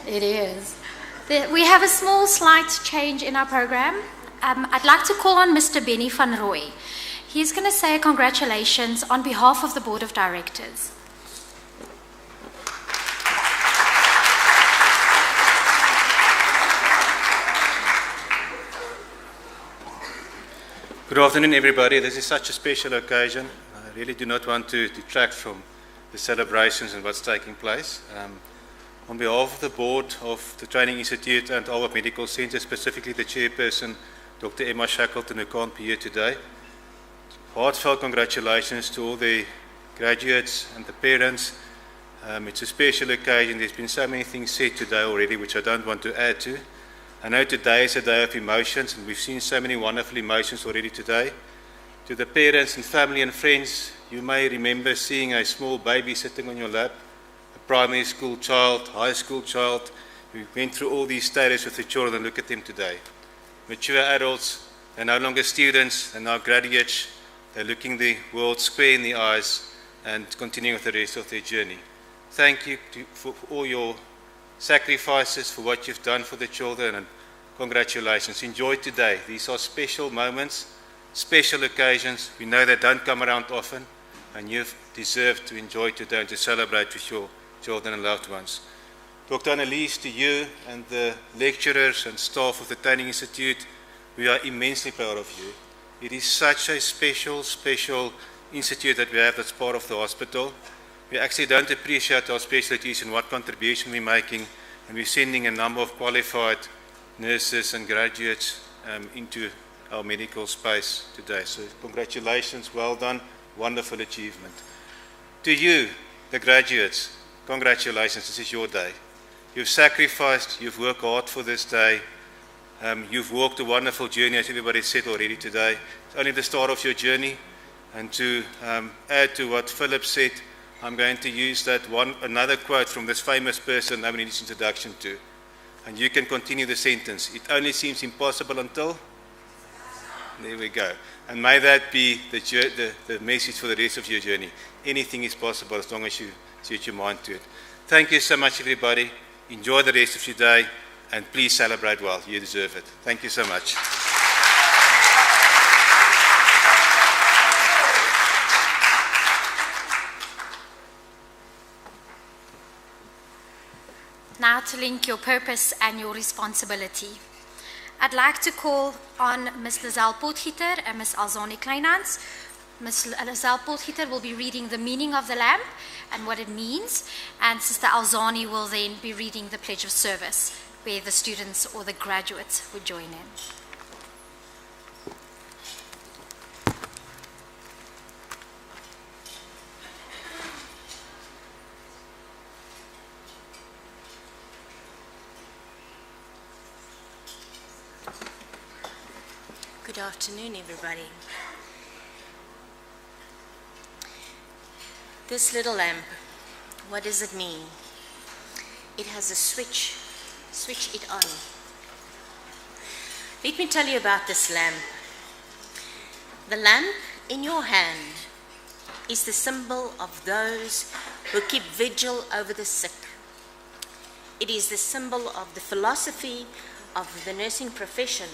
It is. We have a small slight change in our program. I'd like to call on Mr. Benny van Rooy. He's going to say congratulations on behalf of the Board of Directors. Good afternoon, everybody. This is such a special occasion. I really do not want to detract from the celebrations and what's taking place. On behalf of the board of the Training Institute and Arwyp Medical Centre, specifically the chairperson, Dr. Emma Shackleton, who can't be here today, heartfelt congratulations to all the graduates and the parents. It's a special occasion. There's been so many things said today already, which I don't want to add to. I know today is a day of emotions, and we've seen so many wonderful emotions already today. To the parents and family and friends, you may remember seeing a small baby sitting on your lap, a primary school child, high school child. We went through all these stages with the children, and look at them today. Mature adults, they're no longer students, they're now graduates. They're looking the world square in the eyes and continuing with the rest of their journey. Thank you for all your sacrifices, for what you've done for the children, and congratulations. Enjoy today. These are special moments, special occasions. We know they don't come around often, and you've deserved to enjoy today and to celebrate with your children and loved ones. Dr. Annelies, to you and the lecturers and staff of the Training Institute, we are immensely proud of you. It is such a special institute that we have that's part of the hospital. We actually don't appreciate how special it is and what contribution we're making, and we're sending a number of qualified nurses and graduates into our medical space today. So congratulations, well done, wonderful achievement. To you, the graduates, congratulations, this is your day. You've sacrificed, you've worked hard for this day. You've walked a wonderful journey, as everybody said already today. It's only the start of your journey. And to add to what Philip said, I'm going to use another quote from this famous person I'm in this introduction to. And you can continue the sentence. It only seems impossible until... There we go. And may that be the message for the rest of your journey. Anything is possible as long as you set your mind to it. Thank you so much, everybody. Enjoy the rest of your day, and please celebrate well. You deserve it. Thank you so much. Now to link your purpose and your responsibility. I'd like to call on Ms. Lizelle Potgieter and Ms. Alzani Kleinhans. Ms. Lizelle Potgieter will be reading the meaning of the lamp and what it means, and Sister Alzani will then be reading the Pledge of Service, where the students or the graduates would join in. Good afternoon, everybody. This little lamp, what does it mean? It has a switch. Switch it on. Let me tell you about this lamp. The lamp in your hand is the symbol of those who keep vigil over the sick. It is the symbol of the philosophy of the nursing profession,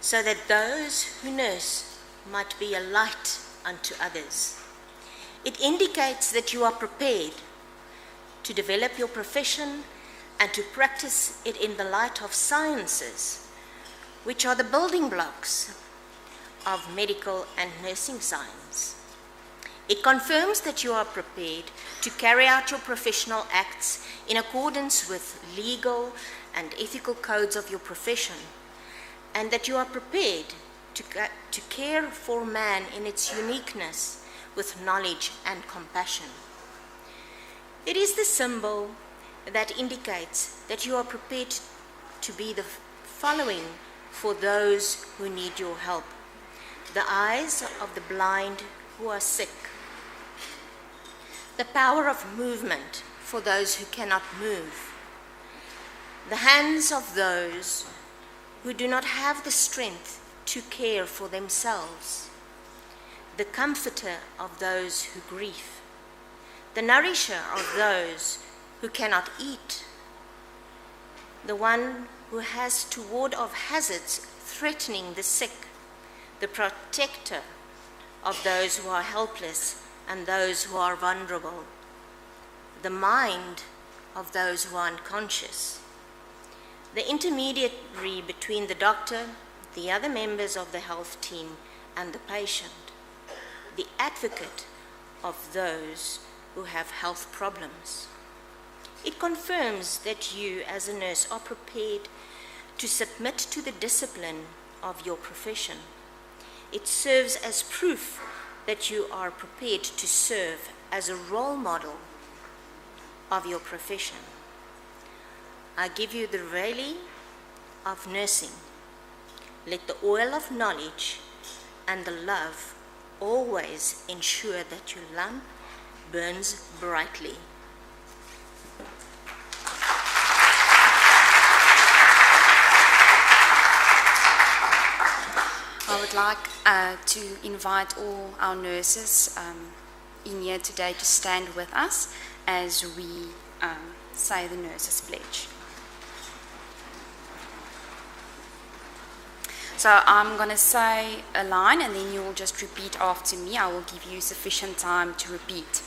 so that those who nurse might be a light unto others. It indicates that you are prepared to develop your profession and to practice it in the light of sciences, which are the building blocks of medical and nursing science. It confirms that you are prepared to carry out your professional acts in accordance with legal and ethical codes of your profession, and that you are prepared to care for man in its uniqueness with knowledge and compassion. It is the symbol that indicates that you are prepared to be the following for those who need your help: the eyes of the blind who are sick, the power of movement for those who cannot move, the hands of those who do not have the strength to care for themselves, the comforter of those who grieve, the nourisher of those who cannot eat, the one who has to ward off hazards threatening the sick, the protector of those who are helpless and those who are vulnerable, the mind of those who are unconscious, the intermediary between the doctor, the other members of the health team, and the patient, the advocate of those who have health problems. It confirms that you as a nurse are prepared to submit to the discipline of your profession. It serves as proof that you are prepared to serve as a role model of your profession. I give you the Rayleigh of nursing. Let the oil of knowledge and the love always ensure that your lamp burns brightly. I would like to invite all our nurses in here today to stand with us as we say the Nurses' Pledge. So I'm going to say a line and then you will just repeat after me. I will give you sufficient time to repeat.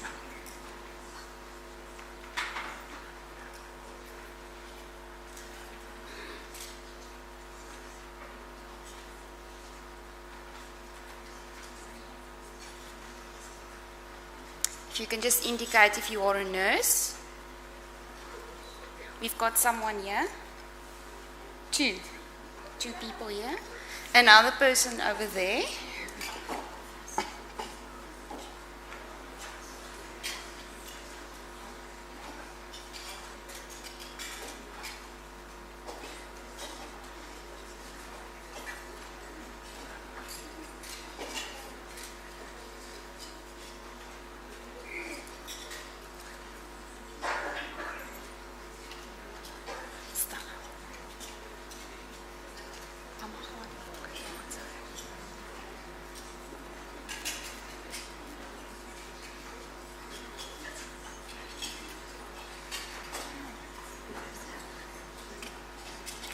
If you can just indicate if you are a nurse. We've got someone here. Two people here. Another person over there.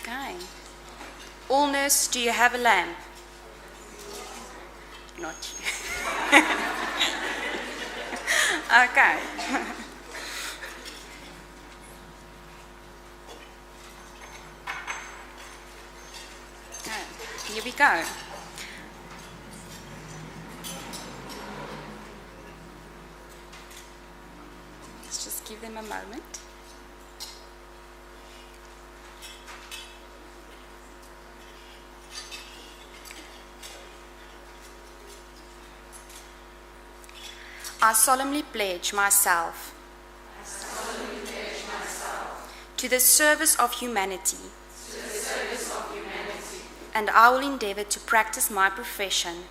Okay. All nurses, do you have a lamp? Not you. Okay. Okay. Here we go. Let's just give them a moment. I solemnly pledge myself to the service of humanity, and I will endeavor to practice my profession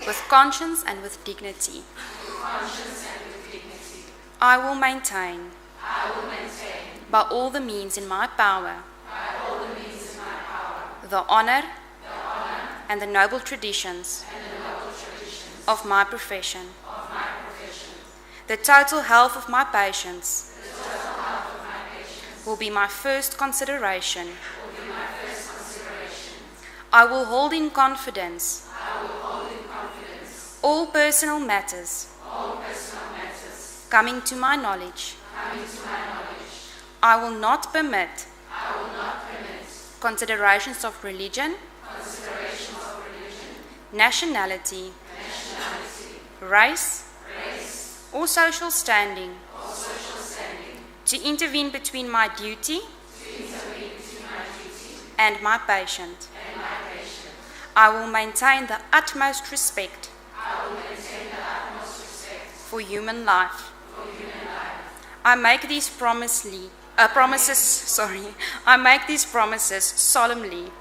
with conscience and with dignity. I will maintain by all the means in my power the honor and the noble traditions of my profession. The total health of my patients will be my first consideration. I will hold in confidence all personal matters coming to my knowledge. I will not permit considerations of religion, nationality, race, or social standing to intervene between my duty and my patient. I will maintain the utmost respect for human life. I make these promises solemnly,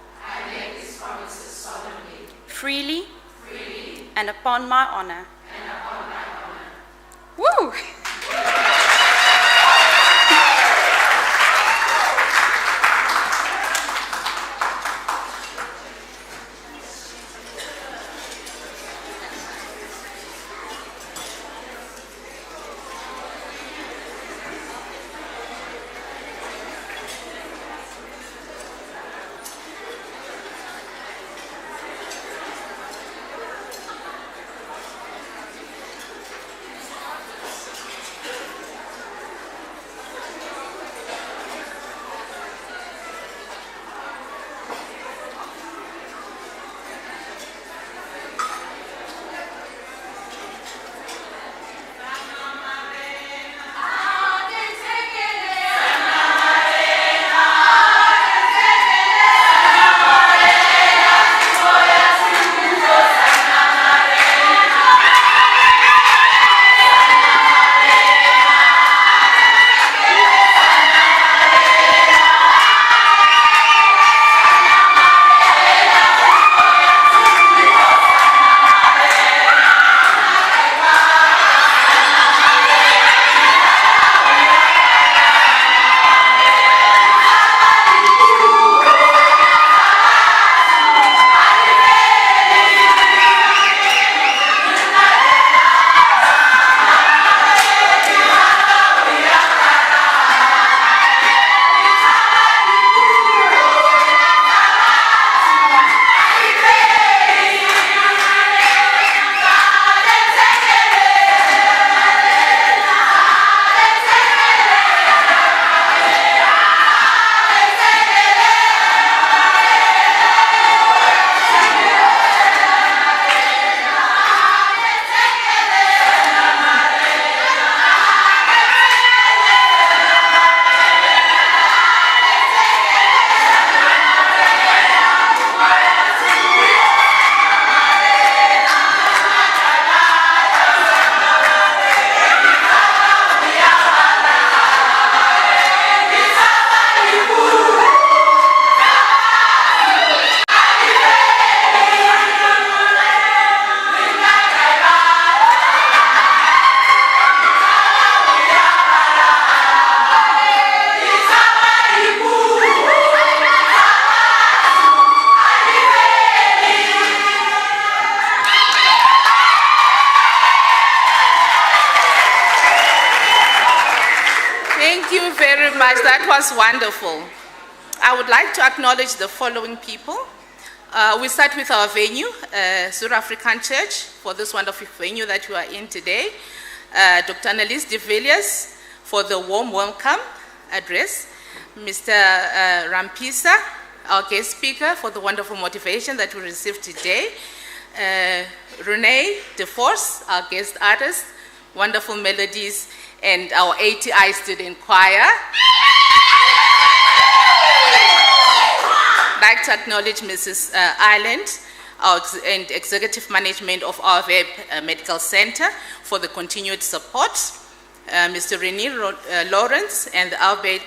freely, and upon my honor. Woo! much. That was wonderful. I would like to acknowledge the following people. We start with our venue, South African Church, for this wonderful venue that we are in today. Dr. Annalise de Villiers for the warm welcome address. Mr. Rampisa, our guest speaker, for the wonderful motivation that we received today. Renee DeForce, our guest artist, wonderful melodies, and our ATI student choir. I'd like to acknowledge Mrs. Ireland and executive management of Arwyp Medical Center for the continued support. Mr. Renee Lawrence and the Arwyp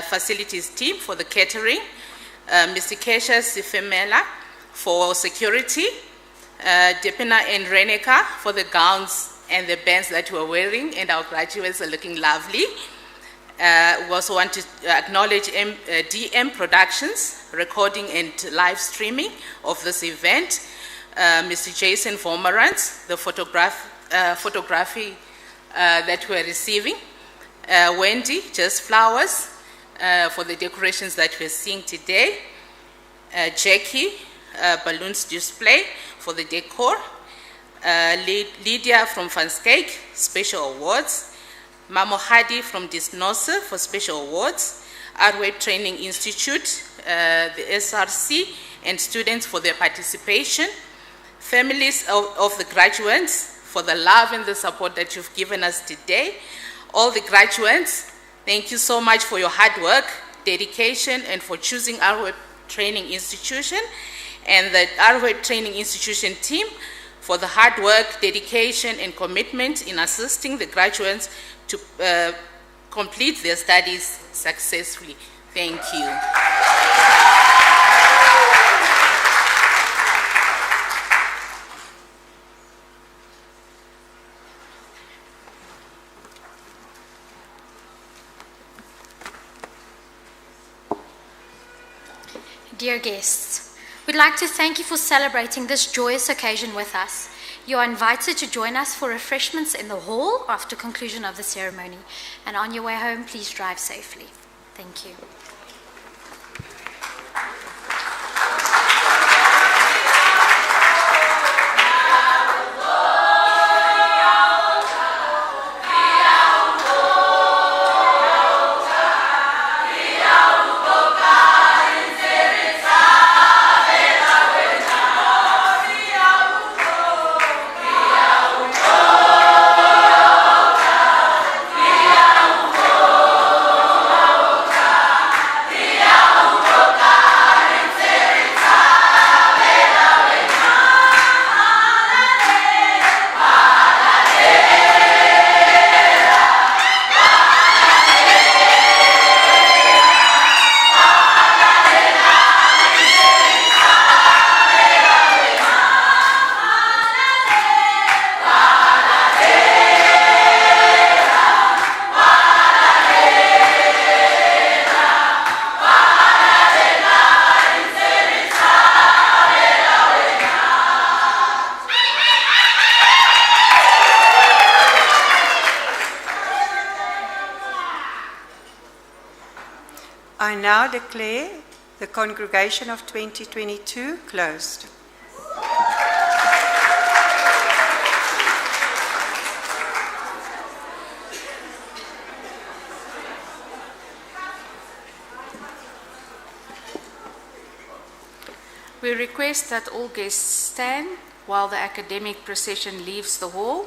facilities team for the catering. Mr. Kesha Sifemela for security. Depina and Reneka for the gowns and the bands that we're wearing, and our graduates are looking lovely. We also want to acknowledge DM Productions, recording and live streaming of this event. Mr. Jason Vomerant, the photography that we're receiving. Wendy, Just Flowers, for the decorations that we're seeing today. Jackie, balloons display for the decor. Lydia from Vanskyk, special awards. Mamo Hadi from Disnose for special awards. Arwyp Training Institute, the SRC, and students for their participation. Families of the graduates for the love and the support that you've given us today. All the graduates, thank you so much for your hard work, dedication, and for choosing Arwyp Training Institution, and the Arwyp Training Institution team for the hard work, dedication, and commitment in assisting the graduates to complete their studies successfully. Thank you. Dear guests, we'd like to thank you for celebrating this joyous occasion with us. You are invited to join us for refreshments in the hall after conclusion of the ceremony. And on your way home, please drive safely. Thank you. I now declare the congregation of 2022 closed. We request that all guests stand while the academic procession leaves the hall.